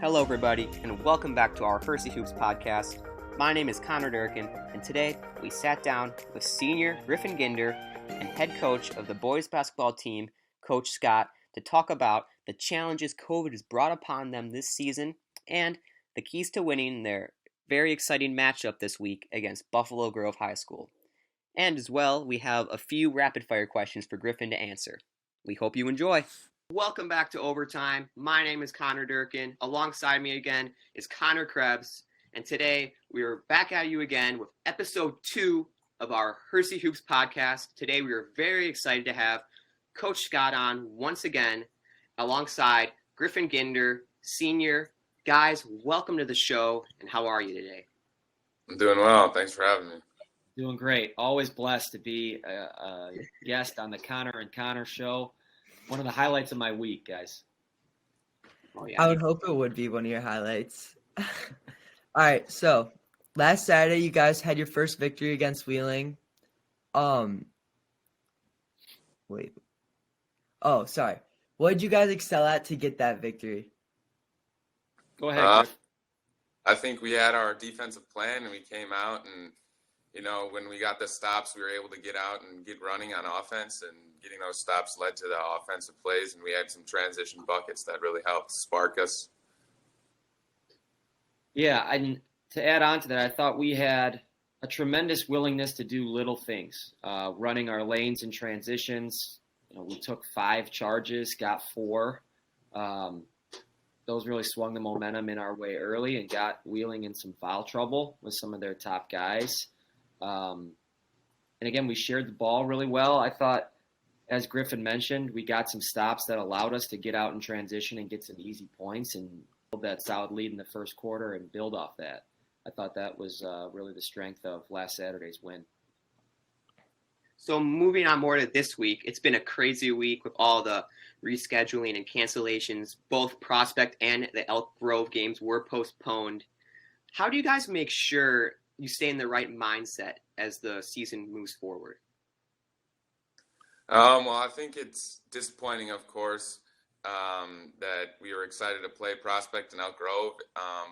Hello, everybody, and welcome back to our Hersey Hoops podcast. My name is Connor Durkin, and today we sat down with senior Griffen Ginder and head coach of the boys basketball team, Coach Scott, to talk about the challenges COVID has brought upon them this season and the keys to winning their very exciting matchup this week against Buffalo Grove High School. And as well, we have a few rapid-fire questions for Griffen to answer. We hope you enjoy. Welcome back to Overtime. My name is Connor Durkin. Alongside me again is Connor Krebs. And today we are back at you again with episode 2 of our Hersey Hoops podcast. Today we are very excited to have Coach Scott on once again alongside Griffen Ginder, senior. Guys, welcome to the show. And how are you today? I'm doing well. Thanks for having me. Doing great. Always blessed to be a guest on the Connor and Connor show. One of the highlights of my week, guys. Oh, yeah. I would hope it would be one of your highlights. All right, so last Saturday you guys had your first victory against Wheeling. What did you guys excel at to get that victory? Go ahead. I think we had our defensive plan and we came out and, when we got the stops, we were able to get out and get running on offense, and getting those stops led to the offensive plays, and we had some transition buckets that really helped spark us. Yeah, and to add on to that, I thought we had a tremendous willingness to do little things, running our lanes and transitions. We took 5 charges, got 4. Those really swung the momentum in our way early and got Wheeling in some foul trouble with some of their top guys. And again, we shared the ball really well. I thought, as Griffen mentioned, we got some stops that allowed us to get out in transition and get some easy points and hold that solid lead in the first quarter and build off that. I thought that was really the strength of last Saturday's win. So moving on more to this week, it's been a crazy week with all the rescheduling and cancellations. Both Prospect and the Elk Grove games were postponed. How do you guys make sure you stay in the right mindset as the season moves forward? Well, I think it's disappointing, of course, that we were excited to play Prospect and Elk Grove,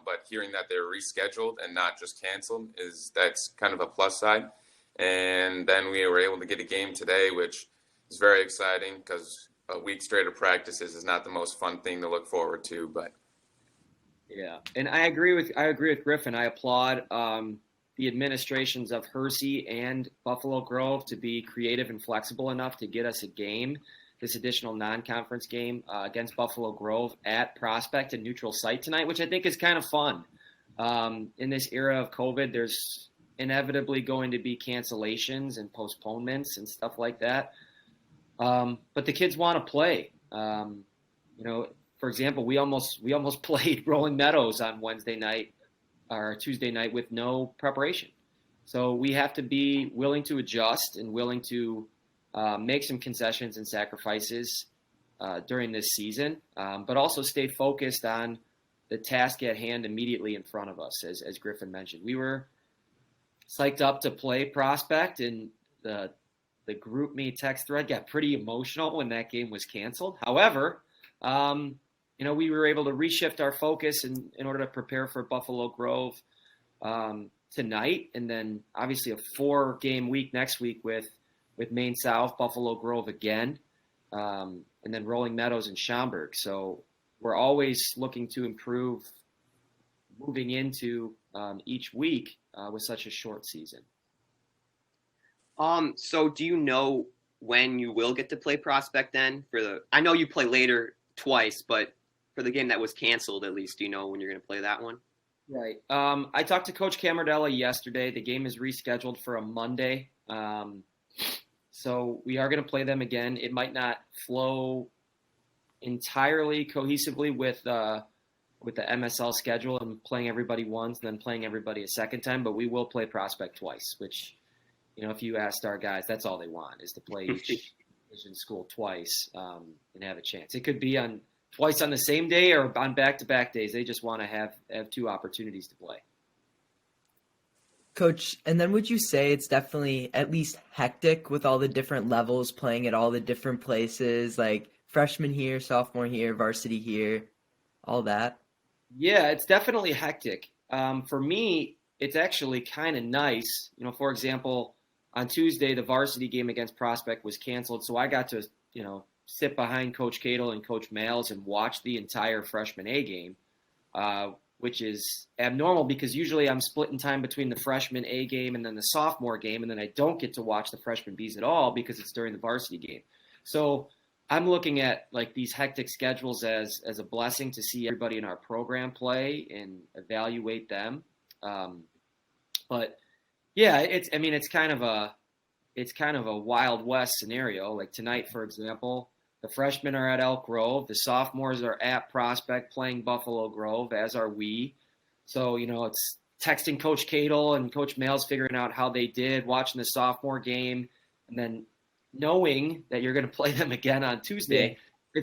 but hearing that they were rescheduled and not just canceled that's kind of a plus side. And then we were able to get a game today, which is very exciting because a week straight of practices is not the most fun thing to look forward to. But yeah, and I agree with Griffen. I applaud the administrations of Hersey and Buffalo Grove to be creative and flexible enough to get us a game, this additional non-conference game against Buffalo Grove at Prospect and neutral site tonight, which I think is kind of fun. In this era of COVID, there's inevitably going to be cancellations and postponements and stuff like that. But the kids want to play. For example, we almost played Rolling Meadows on Wednesday night or Tuesday night with no preparation. So we have to be willing to adjust and willing to make some concessions and sacrifices during this season, but also stay focused on the task at hand immediately in front of us, as Griffen mentioned. We were psyched up to play Prospect, and the group me text thread got pretty emotional when that game was canceled. However, we were able to reshift our focus in order to prepare for Buffalo Grove tonight, and then obviously a 4-game week next week with Maine South, Buffalo Grove again, and then Rolling Meadows and Schaumburg. So we're always looking to improve moving into each week with such a short season. So do you know when you will get to play Prospect then? I know you play later twice, but for the game that was canceled, at least, do you know when you're going to play that one? Right. I talked to Coach Camardella yesterday. The game is rescheduled for a Monday. So we are going to play them again. It might not flow entirely cohesively with the MSL schedule and playing everybody once and then playing everybody a second time, but we will play Prospect twice, which, if you asked our guys, that's all they want is to play each division school twice and have a chance. It could be twice on the same day or on back-to-back days. They just want to have 2 opportunities to play. Coach, and then would you say it's definitely at least hectic with all the different levels playing at all the different places, like freshman here, sophomore here, varsity here, all that? Yeah, it's definitely hectic. For me, it's actually kind of nice. For example, on Tuesday, the varsity game against Prospect was canceled, so I got to, sit behind Coach Cadle and Coach Males and watch the entire freshman A game, which is abnormal because usually I'm splitting time between the freshman A game and then the sophomore game, and then I don't get to watch the freshman Bs at all because it's during the varsity game. So I'm looking at like these hectic schedules as a blessing to see everybody in our program play and evaluate them. But yeah, it's kind of a Wild West scenario. Like tonight, for example, the freshmen are at Elk Grove, the sophomores are at Prospect playing Buffalo Grove, as are we. So it's texting Coach Cadle and Coach Males figuring out how they did, watching the sophomore game, and then knowing that you're going to play them again on Tuesday. Yeah.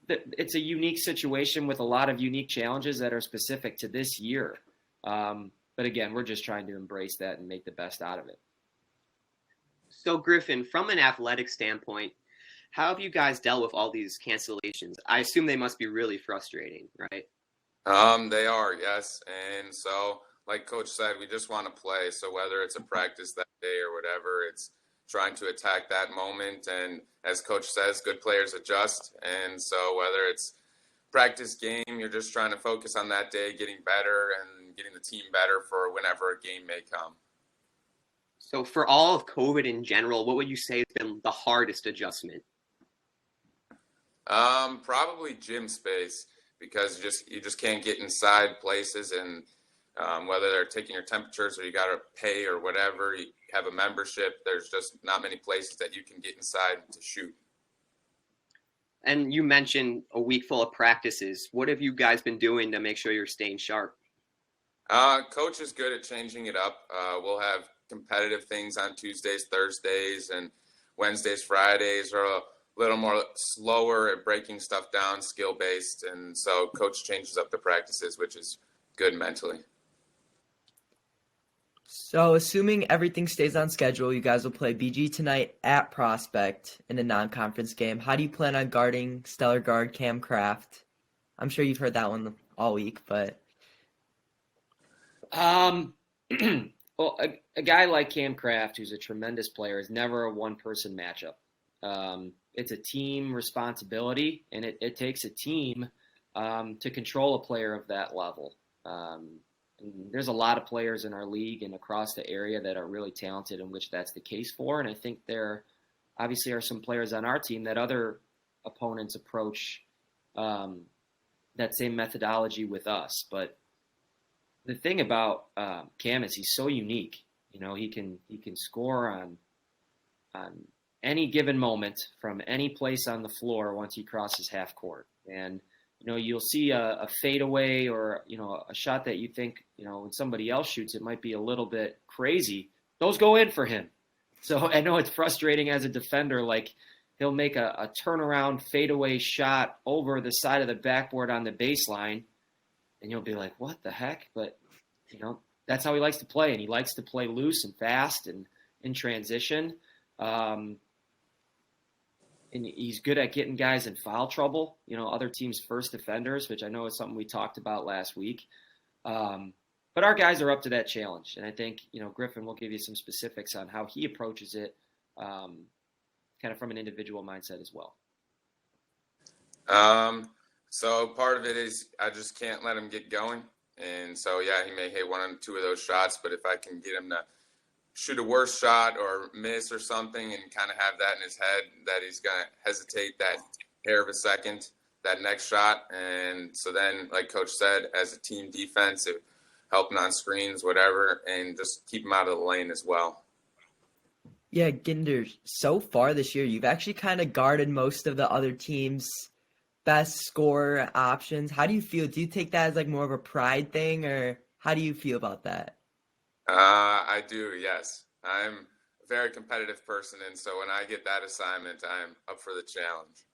It's a unique situation with a lot of unique challenges that are specific to this year. But again, we're just trying to embrace that and make the best out of it. So Griffen, from an athletic standpoint, how have you guys dealt with all these cancellations? I assume they must be really frustrating, right? They are, yes. And so, like Coach said, we just want to play. So whether it's a practice that day or whatever, it's trying to attack that moment. And as Coach says, good players adjust. And so whether it's practice game, you're just trying to focus on that day, getting better and getting the team better for whenever a game may come. So for all of COVID in general, what would you say has been the hardest adjustment? Probably gym space, because you just can't get inside places, and whether they're taking your temperatures or you got to pay or whatever, you have a membership, there's just not many places that you can get inside to shoot. And you mentioned a week full of practices. What have you guys been doing to make sure you're staying sharp? Coach is good at changing it up. We'll have competitive things on Tuesdays, Thursdays, and Wednesdays, Fridays are a little more slower at breaking stuff down, skill-based, and so Coach changes up the practices, which is good mentally. So assuming everything stays on schedule, you guys will play BG tonight at Prospect in a non-conference game. How do you plan on guarding stellar guard Cam Kraft? I'm sure you've heard that one all week, but... Well, a guy like Cam Kraft, who's a tremendous player, is never a one-person matchup. It's a team responsibility, and it takes a team to control a player of that level. And there's a lot of players in our league and across the area that are really talented, in which that's the case for. And I think there obviously are some players on our team that other opponents approach that same methodology with us. But the thing about Cam is he's so unique. He can score on any given moment from any place on the floor once he crosses half court. And you'll see a fadeaway or a shot that you think when somebody else shoots it might be a little bit crazy. Those go in for him. So I know it's frustrating as a defender. Like he'll make a turnaround fadeaway shot over the side of the backboard on the baseline, and you'll be like, what the heck? But, that's how he likes to play, and he likes to play loose and fast and in transition. And he's good at getting guys in foul trouble, other teams' first defenders, which I know is something we talked about last week. But our guys are up to that challenge. And I think, Griffen will give you some specifics on how he approaches it kind of from an individual mindset as well. So part of it is I just can't let him get going. And so, yeah, he may hit one or two of those shots, but if I can get him to shoot a worse shot or miss or something and kind of have that in his head that he's going to hesitate that hair of a second, that next shot. And so then, like Coach said, as a team defense, helping on screens, whatever, and just keep him out of the lane as well. Yeah, Ginder, so far this year, you've actually kind of guarded most of the other team's best scorer options. How do you feel? Do you take that as like more of a pride thing, or how do you feel about that? I do, yes. I'm a very competitive person, and so when I get that assignment, I'm up for the challenge.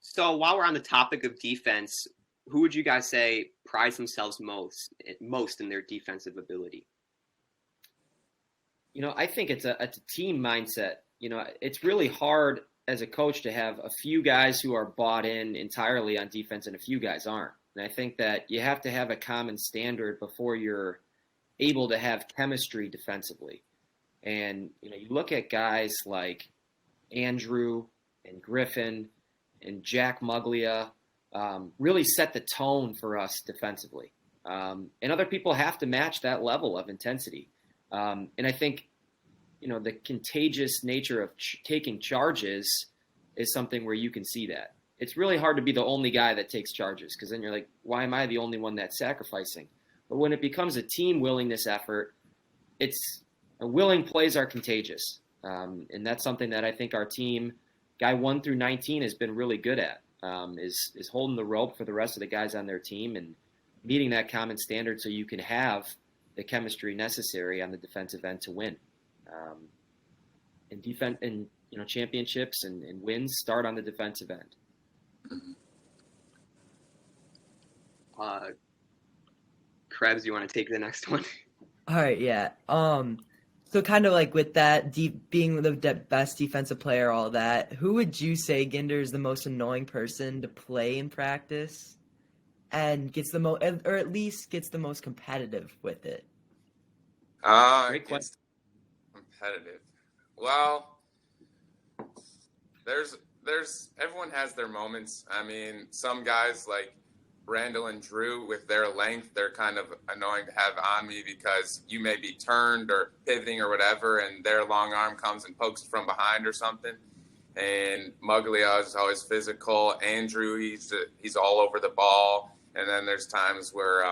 So while we're on the topic of defense, who would you guys say prides themselves most in their defensive ability? I think it's a team mindset. It's really hard as a coach to have a few guys who are bought in entirely on defense and a few guys aren't. And I think that you have to have a common standard before you're able to have chemistry defensively. And, you look at guys like Andrew and Griffen and Jack Muglia really set the tone for us defensively. And other people have to match that level of intensity. And I think, the contagious nature of taking charges is something where you can see that. It's really hard to be the only guy that takes charges, because then you're like, why am I the only one that's sacrificing? But when it becomes a team willingness effort, willing plays are contagious. And that's something that I think our team, guy 1 through 19, has been really good at, is holding the rope for the rest of the guys on their team and meeting that common standard so you can have the chemistry necessary on the defensive end to win. And defense and championships and wins start on the defensive end. Krebs, you want to take the next one? All right, yeah. So kind of like with that, being the best defensive player, all that, who would you say, Ginder, is the most annoying person to play in practice and gets the most, or at least gets the most competitive with it? Great question. Competitive. Well, there's everyone has their moments. I mean, some guys like Randall and Drew, with their length, they're kind of annoying to have on me because you may be turned or pivoting or whatever, and their long arm comes and pokes from behind or something. And Muglia is always physical. Andrew, he's all over the ball. And then there's times where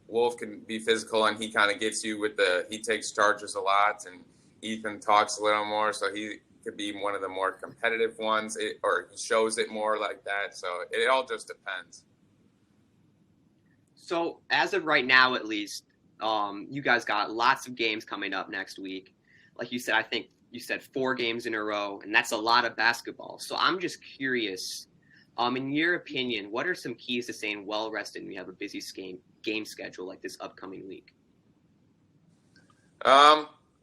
Wolf can be physical and he kind of gets you he takes charges a lot, and Ethan talks a little more, so he could be one of the more competitive ones, or he shows it more like that. So it all just depends. So as of right now, at least, you guys got lots of games coming up next week. Like you said, I think you said 4 games in a row, and that's a lot of basketball. So I'm just curious, in your opinion, what are some keys to staying well-rested when you have a busy game schedule like this upcoming week?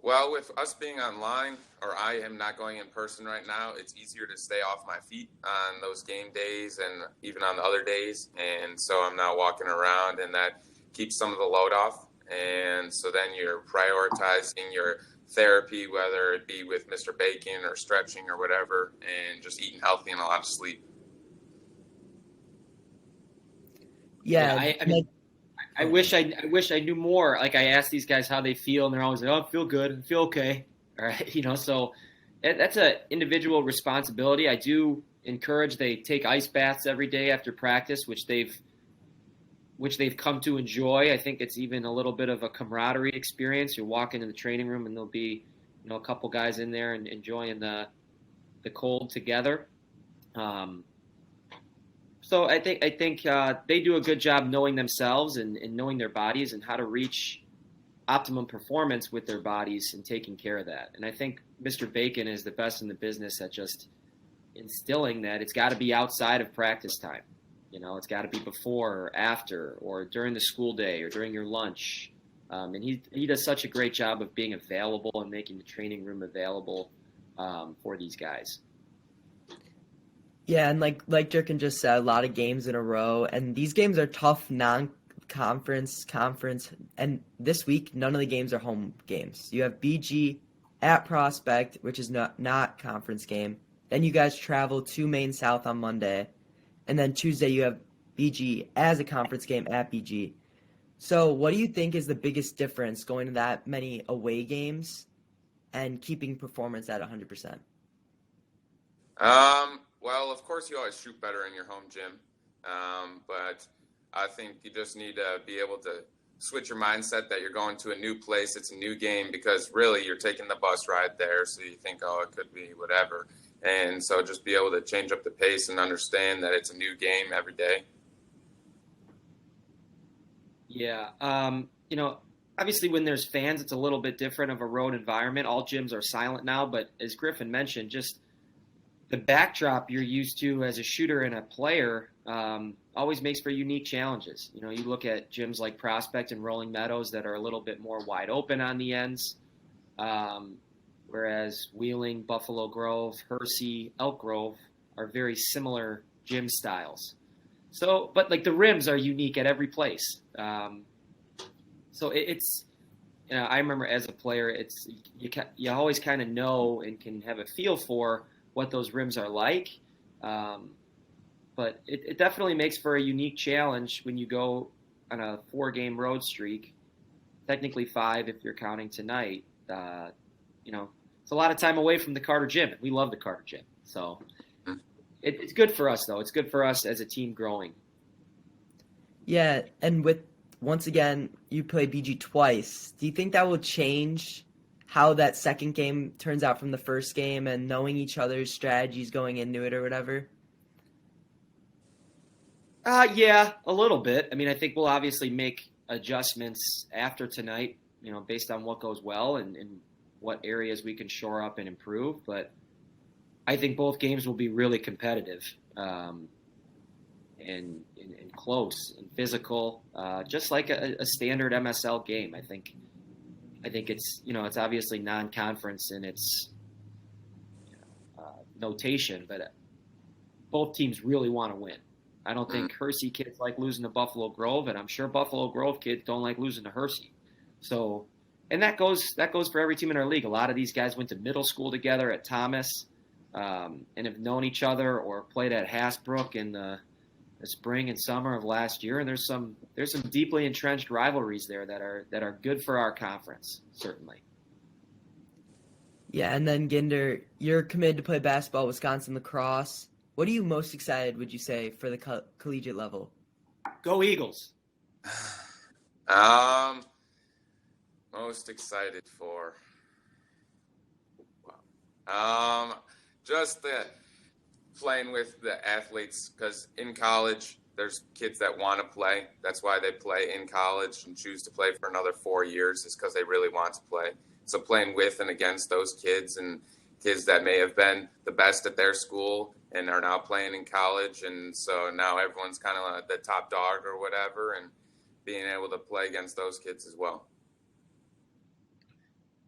Well, with us being online, or I am not going in person right now, it's easier to stay off my feet on those game days and even on the other days. And so I'm not walking around, and that keeps some of the load off. And so then you're prioritizing your therapy, whether it be with Mr. Bacon or stretching or whatever, and just eating healthy and a lot of sleep. Yeah, I mean, I wish I knew more. Like, I ask these guys how they feel, and they're always like, "Oh, I feel good, I feel okay." All right, so that's an individual responsibility. I do encourage they take ice baths every day after practice, which they've come to enjoy. I think it's even a little bit of a camaraderie experience. You walk into the training room, and there'll be a couple guys in there and enjoying the cold together. So I think they do a good job knowing themselves and knowing their bodies and how to reach optimum performance with their bodies and taking care of that. And I think Mr. Bacon is the best in the business at just instilling that it's got to be outside of practice time. It's got to be before or after or during the school day or during your lunch. And he does such a great job of being available and making the training room available for these guys. Yeah, and like Durkin just said, a lot of games in a row, and these games are tough non-conference, conference, and this week none of the games are home games. You have BG at Prospect, which is not conference game. Then you guys travel to Maine South on Monday, and then Tuesday you have BG as a conference game at BG. So what do you think is the biggest difference going to that many away games and keeping performance at 100%? Well, of course, you always shoot better in your home gym, but I think you just need to be able to switch your mindset that you're going to a new place. It's a new game, because really you're taking the bus ride there, so you think, oh, it could be whatever. And so just be able to change up the pace and understand that it's a new game every day. Yeah. Obviously when there's fans, it's a little bit different of a road environment. All gyms are silent now, but as Griffen mentioned, just the backdrop you're used to as a shooter and a player always makes for unique challenges. You look at gyms like Prospect and Rolling Meadows that are a little bit more wide open on the ends. whereas Wheeling, Buffalo Grove, Hersey, Elk Grove are very similar gym styles. So, but like the rims are unique at every place. So it's, I remember as a player, it's you always kind of know and can have a feel for what those rims are like. But it definitely makes for a unique challenge when you go on a 4-game road streak, technically 5 if you're counting tonight. It's a lot of time away from the Carter Gym. We love the Carter Gym. So it's good for us, though. It's good for us as a team growing. Yeah, and once again, you play BG twice. Do you think that will change how that second game turns out from the first game and knowing each other's strategies going into it or whatever? Yeah, a little bit. I mean, I think we'll obviously make adjustments after tonight, based on what goes well and what areas we can shore up and improve. But I think both games will be really competitive and close and physical, just like a standard MSL game. I think it's it's obviously non-conference in its notation, but both teams really want to win. I don't think Hersey kids like losing to Buffalo Grove, and I'm sure Buffalo Grove kids don't like losing to Hersey. So, and that goes for every team in our league. A lot of these guys went to middle school together at Thomas, and have known each other or played at Hasbrook in the spring and summer of last year. And there's some deeply entrenched rivalries there that are good for our conference, certainly. Yeah, and then Ginder, you're committed to play basketball, Wisconsin lacrosse. What are you most excited, would you say, for the collegiate level? Go Eagles. Most excited for just the playing with the athletes, because in college there's kids that want to play. That's why they play in college and choose to play for another 4 years, is because they really want to play. So playing with and against those kids, and kids that may have been the best at their school and are now playing in college, and so now everyone's kind of the top dog or whatever, and being able to play against those kids as well.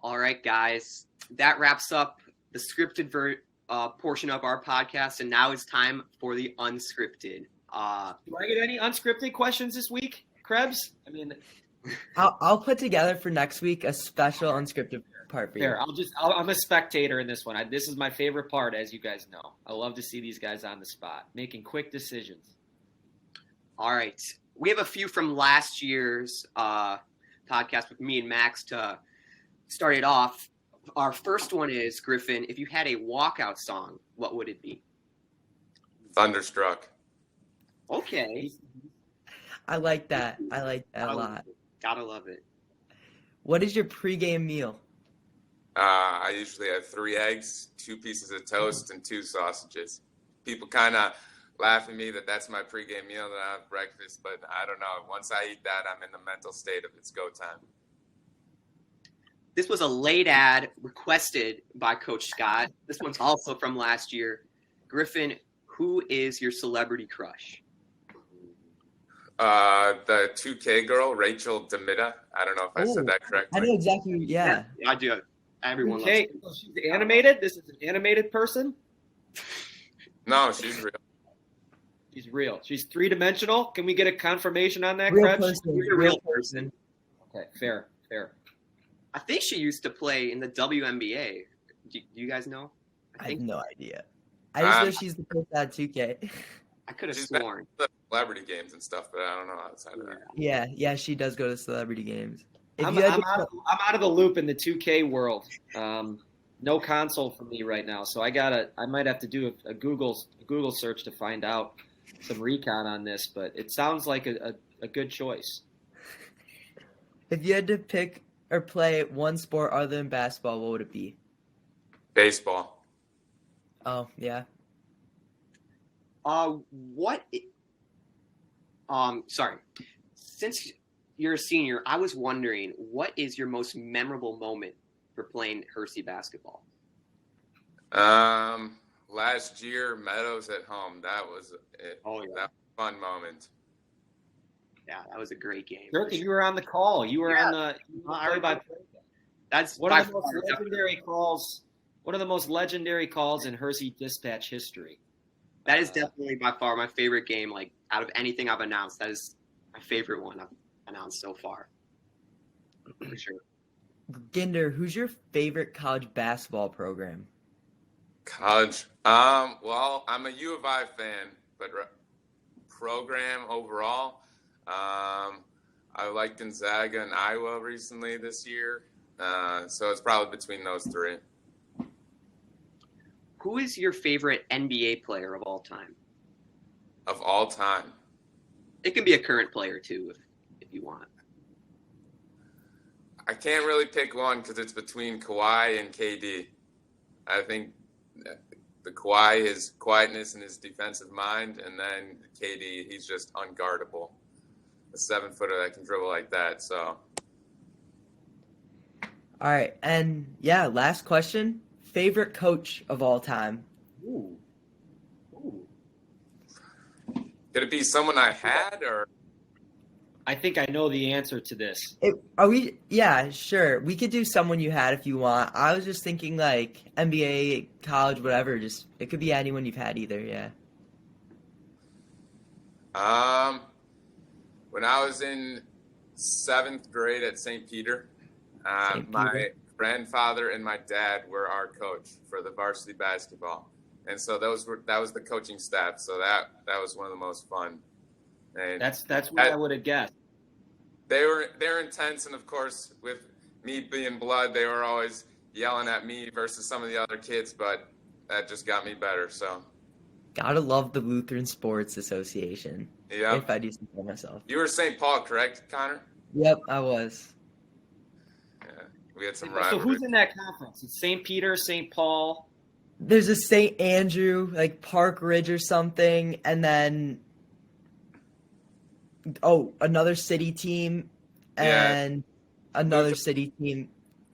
All right, guys, that wraps up the scripted portion of our podcast, and now it's time for the unscripted. Do I get any unscripted questions this week, Krebs? I mean, I'll put together for next week a special unscripted part for you. There, I'm a spectator in this one. This is my favorite part, as you guys know. I love to see these guys on the spot, making quick decisions. All right. We have a few from last year's podcast with me and Max to start it off. Our first one is, Griffen, if you had a walkout song, what would it be? Thunderstruck. Okay. I like that. A lot. Gotta love it. What is your pregame meal? I usually have 3 eggs, 2 pieces of toast, and 2 sausages. People kind of laugh at me that's my pregame meal, that I have breakfast, but I don't know. Once I eat that, I'm in the mental state of it's go time. This was a late ad requested by Coach Scott. This one's also from last year. Griffen, who is your celebrity crush? The 2K girl, Rachel Demita. I don't know if I said that correctly. I know exactly. Yeah. I do. Everyone okay, loves so she's animated. This is an animated person. No, she's real. She's real. She's 3-dimensional. Can we get a confirmation on that, Real Krebs? person. She's a real person. Okay, fair. I think she used to play in the WNBA. Do you guys know? I have no idea. I just know she's the person at 2K. I could have She's sworn. been to celebrity games and stuff, but I don't know outside of that. Yeah, she does go to celebrity games. I'm out of the loop in the 2K world. No console for me right now, so I might have to do a Google search to find out some recon on this, but it sounds like a good choice. If you had to pick or play one sport other than basketball, what would it be? Baseball. Oh, yeah. Sorry. Since you're a senior, I was wondering, what is your most memorable moment for playing Hersey basketball? Last year, Meadows at home. That was it. Oh, yeah. That was a fun moment. Yeah, that was a great game. Sure, you were on the call. You were on the play-by-play. That's One by of the most far legendary calls. One of the most legendary calls in Hersey Dispatch history. that is definitely by far my favorite game. Like out of anything I've announced, that is my favorite one I've announced so far. For sure. Ginder, who's your favorite college basketball program? College. Well, I'm a U of I fan, but program overall, I liked Gonzaga and Iowa recently this year. So it's probably between those three. Who is your favorite NBA player of all time? Of all time. It can be a current player too, if you want. I can't really pick one because it's between Kawhi and KD. I think the Kawhi, his quietness and his defensive mind, and then KD, he's just unguardable. A 7-footer that can dribble like that. So. All right, and yeah, last question. Favorite coach of all time? Ooh. Could it be someone I had or? I think I know the answer to this. Yeah, sure. We could do someone you had if you want. I was just thinking like NBA, college, whatever. Just it could be anyone you've had either. Yeah. When I was in 7th grade at St. Peter, St. my Peter. grandfather and my dad were our coach for the varsity basketball, and so that was the coaching staff. So that was one of the most fun. And That's what I would have guessed. They're intense, and of course, with me being blood, they were always yelling at me versus some of the other kids, but that just got me better. So. Gotta love the Lutheran Sports Association. Yeah. If I do something for myself. You were St. Paul, correct, Connor? Yep, I was. Yeah. We had some So rivalry. who's in that conference? It's St. Peter, St. Paul. There's a St. Andrew, like Park Ridge or something, and then another city team and another city team.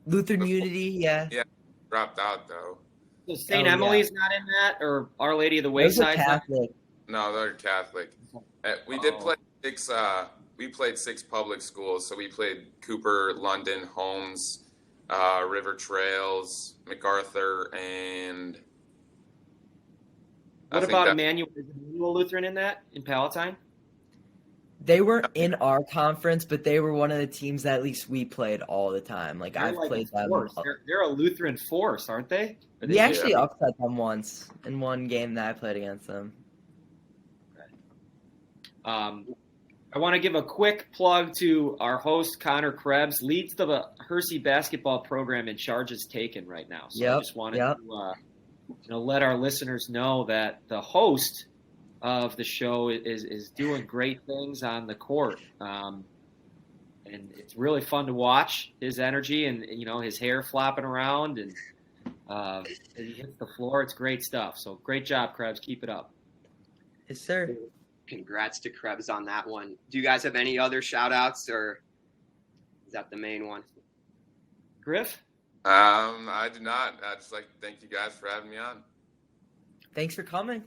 Lutheran Unity, yeah. Yeah, dropped out though. So St. Emily's not in that, or Our Lady of the Those are Wayside? Catholic. No, they're Catholic. We did play 6. We played 6 public schools, so we played Cooper, London, Holmes, River Trails, MacArthur, and. What about Emmanuel? Is Emmanuel Lutheran in that, in Palatine? They weren't in our conference, but they were one of the teams that at least we played all the time. Like I've played them. They're a Lutheran force, aren't they? We actually upset them once in one game that I played against them. I want to give a quick plug to our host, Connor Krebs, leads the Hersey basketball program in Charges Taken right now. So I just wanted to let our listeners know that the host of the show is doing great things on the court. And it's really fun to watch his energy and, his hair flopping around and he hits the floor. It's great stuff. So great job, Krebs. Keep it up. Yes, sir. Congrats to Krebs on that one. Do you guys have any other shout outs or is that the main one? Griff? I do not. I'd just like to thank you guys for having me on. Thanks for coming.